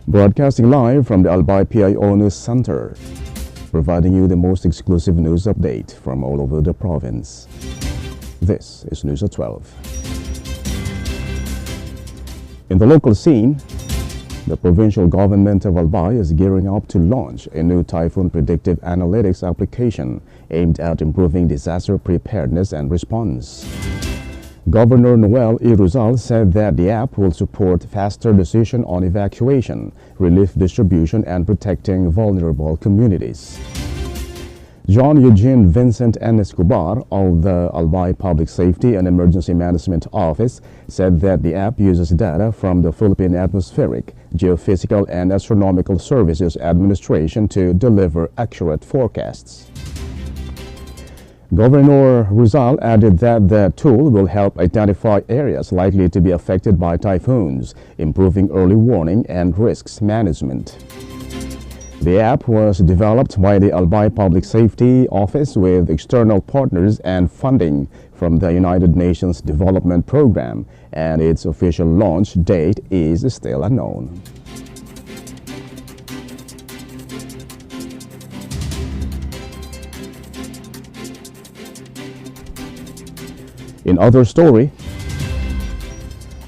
Broadcasting live from the Albay PIO News Center, providing you the most exclusive news update from all over the province. This is News at 12. In the local scene, the provincial government of Albay is gearing up to launch a new typhoon predictive analytics application aimed at improving disaster preparedness and response. Governor Noel Iruzal said that the app will support faster decision on evacuation, relief distribution, and protecting vulnerable communities. John Eugene Vincent N. Escobar of the Albay Public Safety and Emergency Management Office said that the app uses data from the Philippine Atmospheric, Geophysical, and Astronomical Services Administration to deliver accurate forecasts. Governor Rizal added that the tool will help identify areas likely to be affected by typhoons, improving early warning and risks management. The app was developed by the Albay Public Safety Office with external partners and funding from the United Nations Development Program, and its official launch date is still unknown. In other story,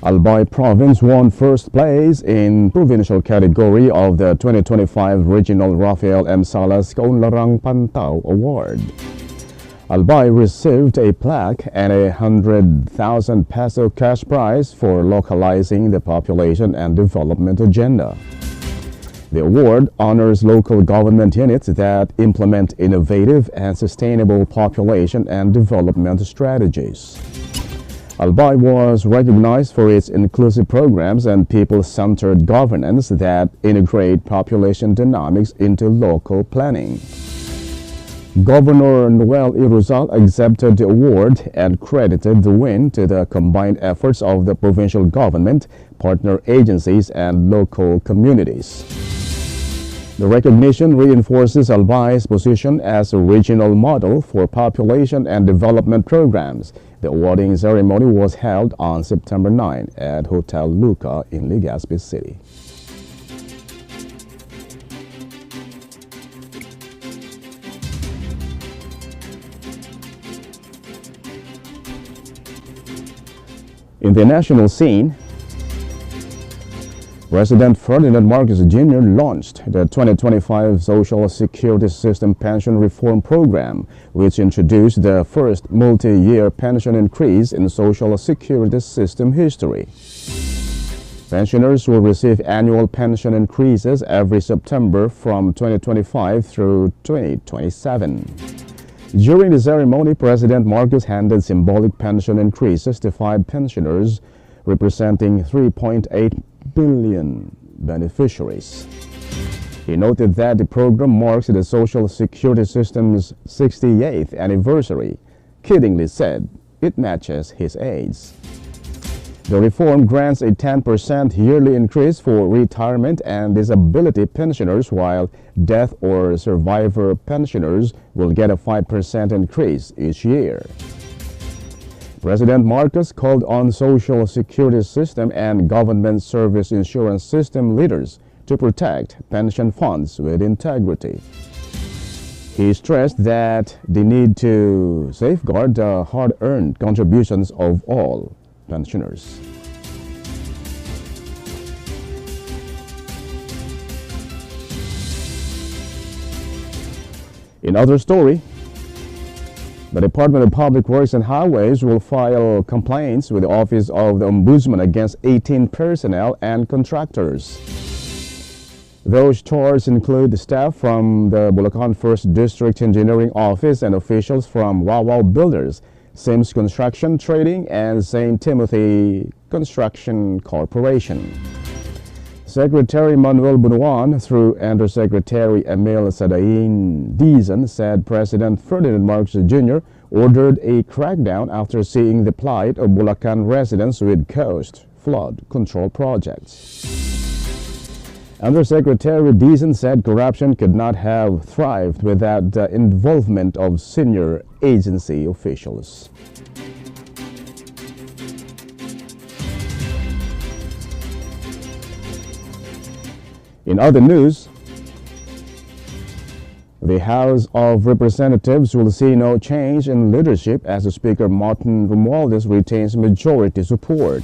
Albay Province won first place in provincial category of the 2025 Regional Rafael M. Salas Kaunlarang Pantao Award. Albay received a plaque and a 100,000 peso cash prize for localizing the population and development agenda. The award honors local government units that implement innovative and sustainable population and development strategies. Albay was recognized for its inclusive programs and people-centered governance that integrate population dynamics into local planning. Governor Noel Iruzal accepted the award and credited the win to the combined efforts of the provincial government, partner agencies, and local communities. The recognition reinforces Albay's position as a regional model for population and development programs. The awarding ceremony was held on September 9 at Hotel Luca in Legazpi City. In the national scene, President Ferdinand Marcos Jr. launched the 2025 Social Security System Pension Reform Program, which introduced the first multi-year pension increase in Social Security System history. Pensioners will receive annual pension increases every September from 2025 through 2027. During the ceremony, President Marcos handed symbolic pension increases to 5 pensioners, representing 3.8 billion beneficiaries. He noted that the program marks the Social Security System's 68th anniversary. Kiddingly said, it matches his age. The reform grants a 10% yearly increase for retirement and disability pensioners, while death or survivor pensioners will get a 5% increase each year. President Marcos called on Social Security System and Government Service Insurance System leaders to protect pension funds with integrity. He stressed that they need to safeguard the hard-earned contributions of all pensioners. In other story, the Department of Public Works and Highways will file complaints with the Office of the Ombudsman against 18 personnel and contractors. Those charged include the staff from the Bulacan 1st District Engineering Office and officials from Wawaw Builders, Sims Construction Trading, and St. Timothy Construction Corporation. Secretary Manuel Bunuan, through Undersecretary Emil Sadain Dizon, said President Ferdinand Marcos Jr. ordered a crackdown after seeing the plight of Bulacan residents with coast flood control projects. Undersecretary Dizon said corruption could not have thrived without the involvement of senior agency officials. In other news, the House of Representatives will see no change in leadership as Speaker Martin Romualdez retains majority support.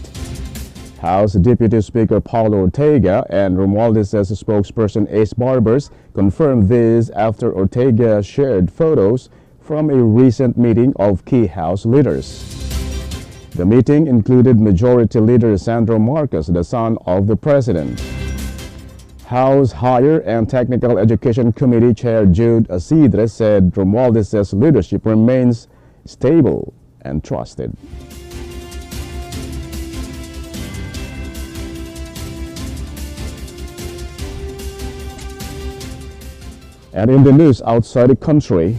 House Deputy Speaker Paulo Ortega and Romualdez's spokesperson Ace Barbers confirmed this after Ortega shared photos from a recent meeting of key House leaders. The meeting included Majority Leader Sandro Marcos, the son of the President. House Higher and Technical Education Committee Chair Jude Asidre said Romualdez's leadership remains stable and trusted. And in the news outside the country,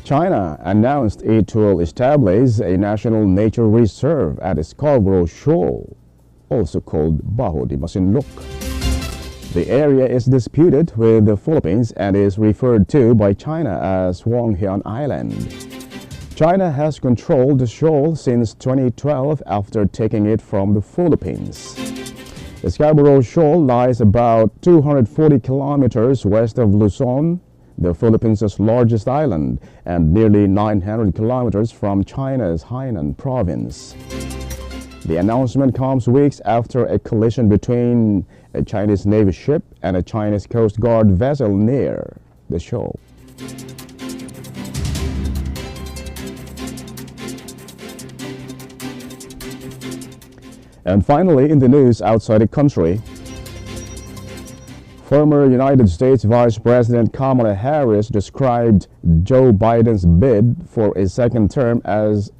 China announced it will establish a national nature reserve at Scarborough Shoal, also called Bajo de Masinloc. The area is disputed with the Philippines and is referred to by China as Wanghean Island. China has controlled the shoal since 2012 after taking it from the Philippines. The Scarborough Shoal lies about 240 kilometers west of Luzon, the Philippines' largest island, and nearly 900 kilometers from China's Hainan province. The announcement comes weeks after a collision between a Chinese Navy ship and a Chinese Coast Guard vessel near the shoal. And finally, in the news outside the country, former United States Vice President Kamala Harris described Joe Biden's bid for a second term as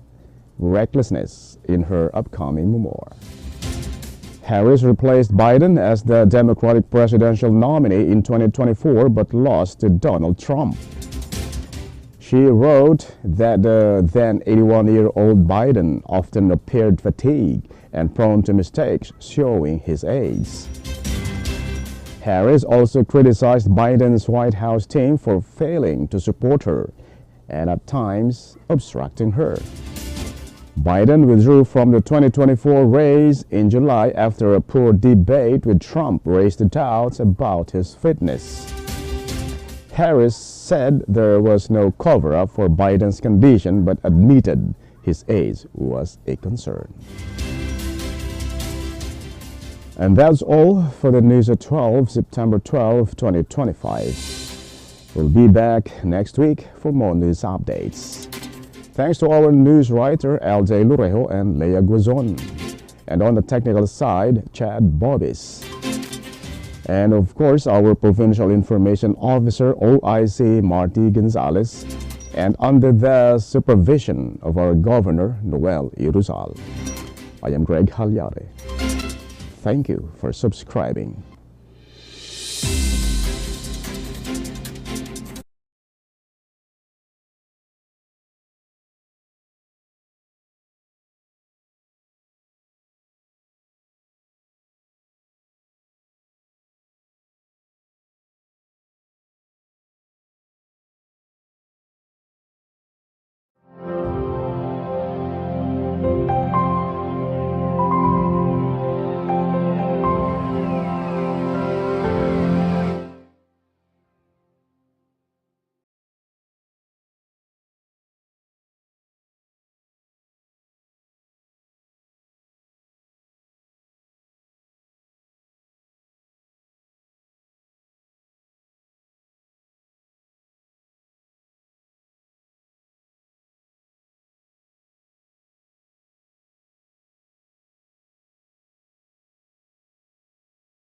recklessness in her upcoming memoir. Harris replaced Biden as the Democratic presidential nominee in 2024 but lost to Donald Trump. She wrote that the then 81-year-old Biden often appeared fatigued and prone to mistakes, showing his age. Harris also criticized Biden's White House team for failing to support her and at times obstructing her. Biden withdrew from the 2024 race in July after a poor debate with Trump raised doubts about his fitness. Harris said there was no cover-up for Biden's condition but admitted his age was a concern. And that's all for the news at 12, September 12, 2025. We'll be back next week for more news updates. Thanks to our news writer Albay PIO and Leah Guazon. And on the technical side, Chad Bobis. And of course, our Provincial Information Officer, OIC Marty Gonzalez. And under the supervision of our Governor, Noel Iruzal. I am Greg Hallare. Thank you for subscribing.